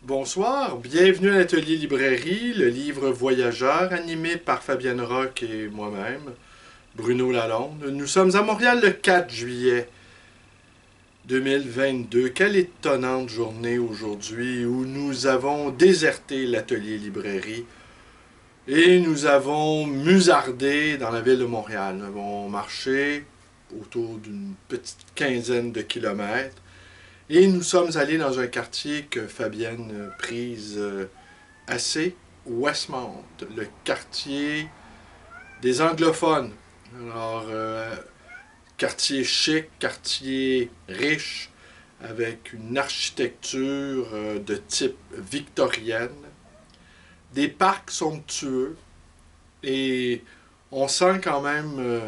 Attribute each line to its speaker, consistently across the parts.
Speaker 1: Bonsoir, bienvenue à l'Atelier Librairie, le livre voyageur animé par Fabienne Roch et moi-même, Bruno Lalonde. Nous sommes à Montréal le 4 juillet 2022. Quelle étonnante journée aujourd'hui où nous avons déserté l'Atelier Librairie et nous avons musardé dans la ville de Montréal. Nous avons marché autour d'une petite quinzaine de kilomètres. Et nous sommes allés dans un quartier que Fabienne prise assez, Westmount, le quartier des anglophones. Alors, quartier chic, quartier riche, avec une architecture de type victorienne, des parcs somptueux, et on sent quand même,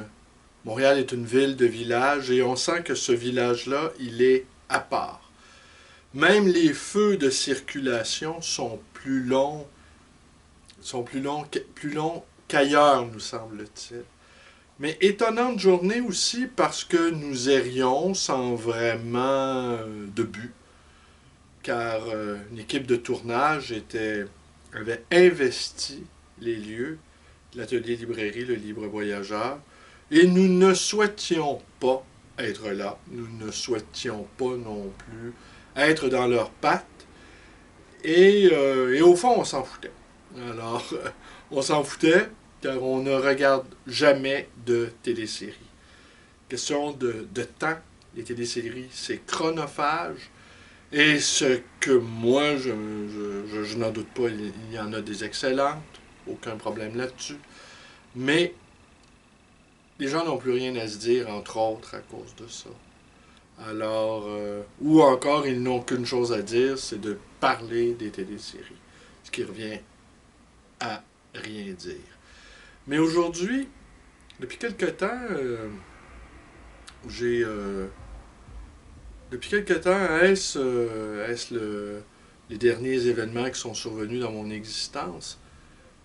Speaker 1: Montréal est une ville de village, et on sent que ce village-là, il est à part. Même les feux de circulation sont plus longs qu'ailleurs, nous semble-t-il. Mais étonnante journée aussi parce que nous errions sans vraiment de but, car une équipe de tournage avait investi les lieux de l'atelier librairie, le Libre Voyageur, et nous ne souhaitions pas être là, nous ne souhaitions pas non plus être dans leurs pattes, et au fond, on s'en foutait. Alors, on s'en foutait, car on ne regarde jamais de téléséries. Question de temps, les téléséries, c'est chronophage, et ce que moi, je n'en doute pas, il y en a des excellentes, aucun problème là-dessus, mais les gens n'ont plus rien à se dire, entre autres, à cause de ça. Alors, ou encore, ils n'ont qu'une chose à dire, c'est de parler des téléséries, ce qui revient à rien dire. Mais aujourd'hui, depuis quelque temps, depuis quelque temps, les derniers événements qui sont survenus dans mon existence,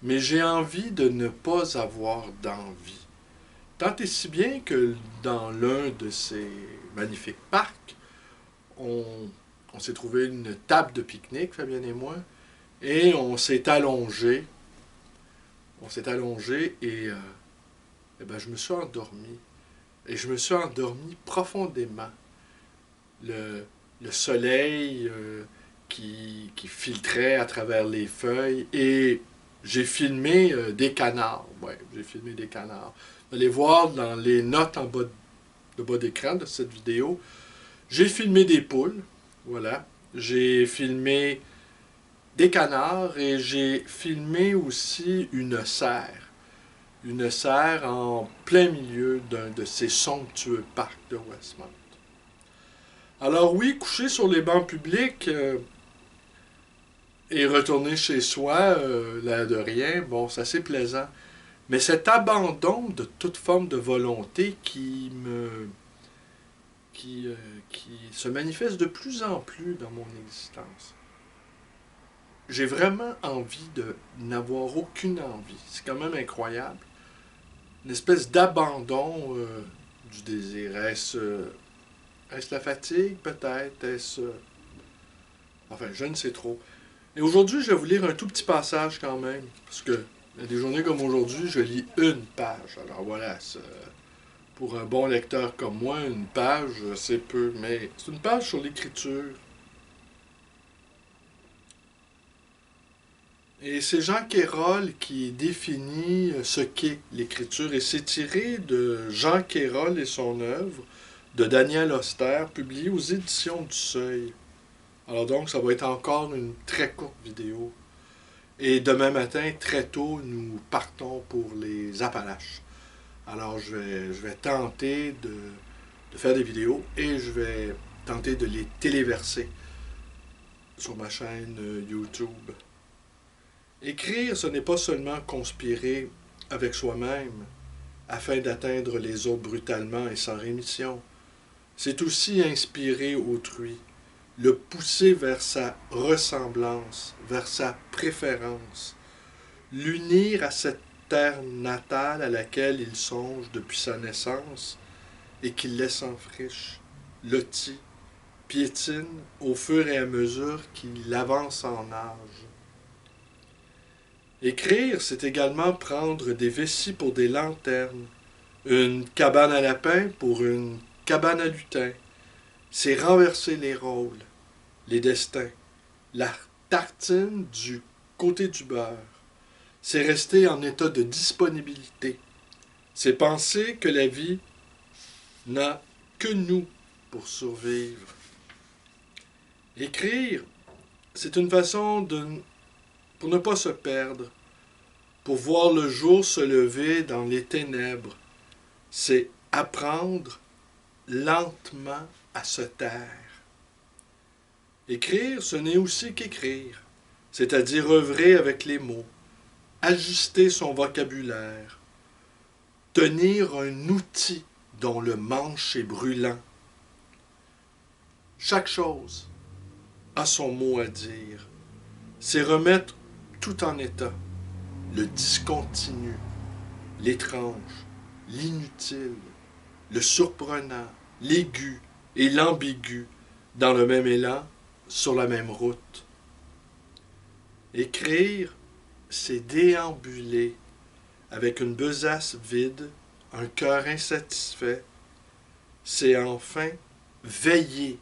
Speaker 1: mais j'ai envie de ne pas avoir d'envie. Tant et si bien que dans l'un de ces magnifiques parcs, on, on s'est trouvé une table de pique-nique, Fabienne et moi, et on s'est allongé. On s'est allongé et ben, je me suis endormi. Et je me suis endormi profondément. Le, le soleil qui filtrait à travers les feuilles et j'ai filmé des canards. Ouais, j'ai filmé des canards. Vous allez voir dans les notes de bas d'écran de cette vidéo, j'ai filmé des poules. Voilà. J'ai filmé des canards et j'ai filmé aussi une cerf. Une cerf en plein milieu d'un de ces somptueux parcs de Westmount. Alors oui, coucher sur les bancs publics et retourner chez soi, l'air de rien, bon, c'est assez plaisant. Mais cet abandon de toute forme de volonté qui se manifeste de plus en plus dans mon existence. J'ai vraiment envie de n'avoir aucune envie. C'est quand même incroyable. Une espèce d'abandon du désir. Est-ce la fatigue, peut-être? Enfin, je ne sais trop. Et aujourd'hui, je vais vous lire un tout petit passage quand même. Parce que des journées comme aujourd'hui, je lis une page. Alors voilà, pour un bon lecteur comme moi, une page, c'est peu. Mais c'est une page sur l'écriture. Et c'est Jean Quérol qui définit ce qu'est l'écriture. Et c'est tiré de Jean Quérol et son œuvre de Daniel Oster, publié aux éditions du Seuil. Alors donc, ça va être encore une très courte vidéo. Et demain matin, très tôt, nous partons pour les Appalaches. Alors, je vais tenter de faire des vidéos et je vais tenter de les téléverser sur ma chaîne YouTube. Écrire, ce n'est pas seulement conspirer avec soi-même afin d'atteindre les autres brutalement et sans rémission. C'est aussi inspirer autrui, le pousser vers sa ressemblance, vers sa préférence, l'unir à cette terre natale à laquelle il songe depuis sa naissance et qu'il laisse en friche, lotie, piétine au fur et à mesure qu'il avance en âge. Écrire, c'est également prendre des vessies pour des lanternes, une cabane à lapin pour une cabane à lutin. C'est renverser les rôles, les destins, la tartine du côté du beurre. C'est rester en état de disponibilité. C'est penser que la vie n'a que nous pour survivre. Écrire, c'est une façon pour ne pas se perdre, pour voir le jour se lever dans les ténèbres. C'est apprendre lentement à se taire. Écrire, ce n'est aussi qu'écrire, c'est-à-dire œuvrer avec les mots, ajuster son vocabulaire, tenir un outil dont le manche est brûlant. Chaque chose a son mot à dire. C'est remettre tout en état, le discontinu, l'étrange, l'inutile, le surprenant, l'aigu et l'ambigu dans le même élan, sur la même route. Écrire, c'est déambuler avec une besace vide, un cœur insatisfait. C'est enfin veiller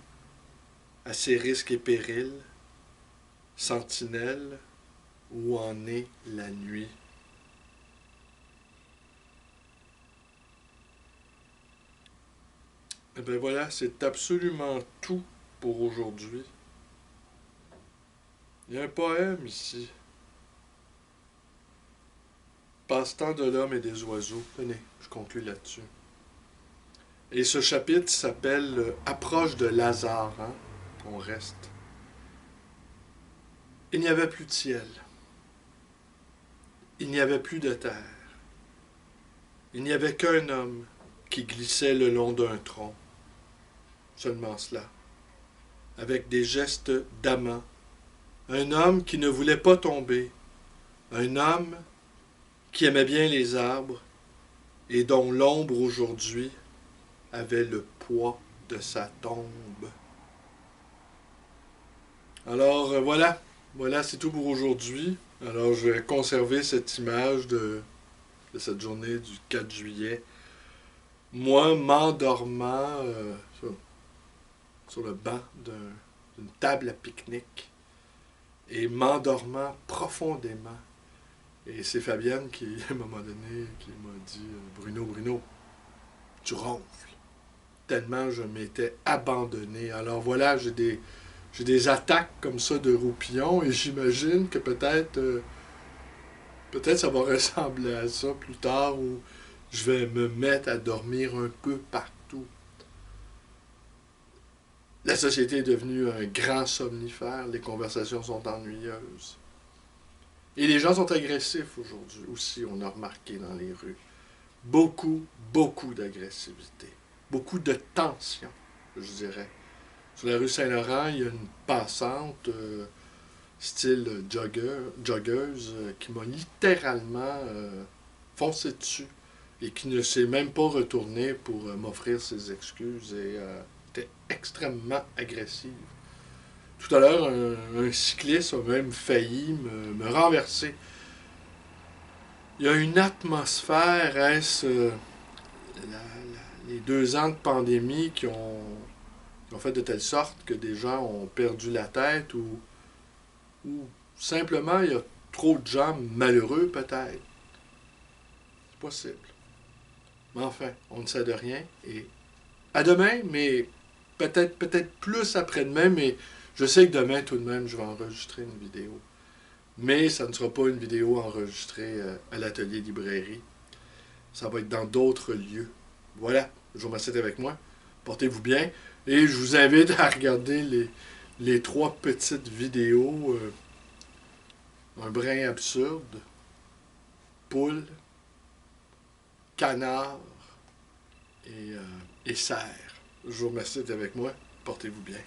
Speaker 1: à ses risques et périls, sentinelle, où en est la nuit. Et bien voilà, c'est absolument tout pour aujourd'hui. Il y a un poème ici. Passe-temps de l'homme et des oiseaux. Tenez, je conclue là-dessus. Et ce chapitre s'appelle Approche de Lazare. Hein? On reste. Il n'y avait plus de ciel. Il n'y avait plus de terre. Il n'y avait qu'un homme qui glissait le long d'un tronc. Seulement cela. Avec des gestes d'amant. Un homme qui ne voulait pas tomber. Un homme qui aimait bien les arbres et dont l'ombre aujourd'hui avait le poids de sa tombe. Alors voilà, c'est tout pour aujourd'hui. Alors je vais conserver cette image de cette journée du 4 juillet. Moi, m'endormant sur le banc d'une table à pique-nique et m'endormant profondément. Et c'est Fabienne qui, à un moment donné, qui m'a dit « Bruno, tu ronfles. » Tellement je m'étais abandonné. Alors voilà, j'ai des attaques comme ça de roupillon et j'imagine que peut-être ça va ressembler à ça plus tard où je vais me mettre à dormir un peu partout. La société est devenue un grand somnifère, les conversations sont ennuyeuses. Et les gens sont agressifs aujourd'hui aussi, on a remarqué dans les rues. Beaucoup d'agressivité. Beaucoup de tension, je dirais. Sur la rue Saint-Laurent, il y a une passante style joggeuse qui m'a littéralement foncé dessus et qui ne s'est même pas retournée pour m'offrir ses excuses et était extrêmement agressive. Tout à l'heure, un cycliste a même failli me renverser. Il y a une atmosphère, est-ce les 2 ans de pandémie qui ont fait de telle sorte que des gens ont perdu la tête ou simplement il y a trop de gens malheureux peut-être. C'est possible. Mais enfin, on ne sait de rien. Et à demain, mais peut-être plus après-demain, mais je sais que demain tout de même je vais enregistrer une vidéo. Mais ça ne sera pas une vidéo enregistrée à l'atelier librairie. Ça va être dans d'autres lieux. Voilà, je vous remercie d'être avec moi. Portez-vous bien. Et je vous invite à regarder les 3 petites vidéos. Un brin absurde, poule, canard et cerf. Je vous remercie d'être avec moi. Portez-vous bien.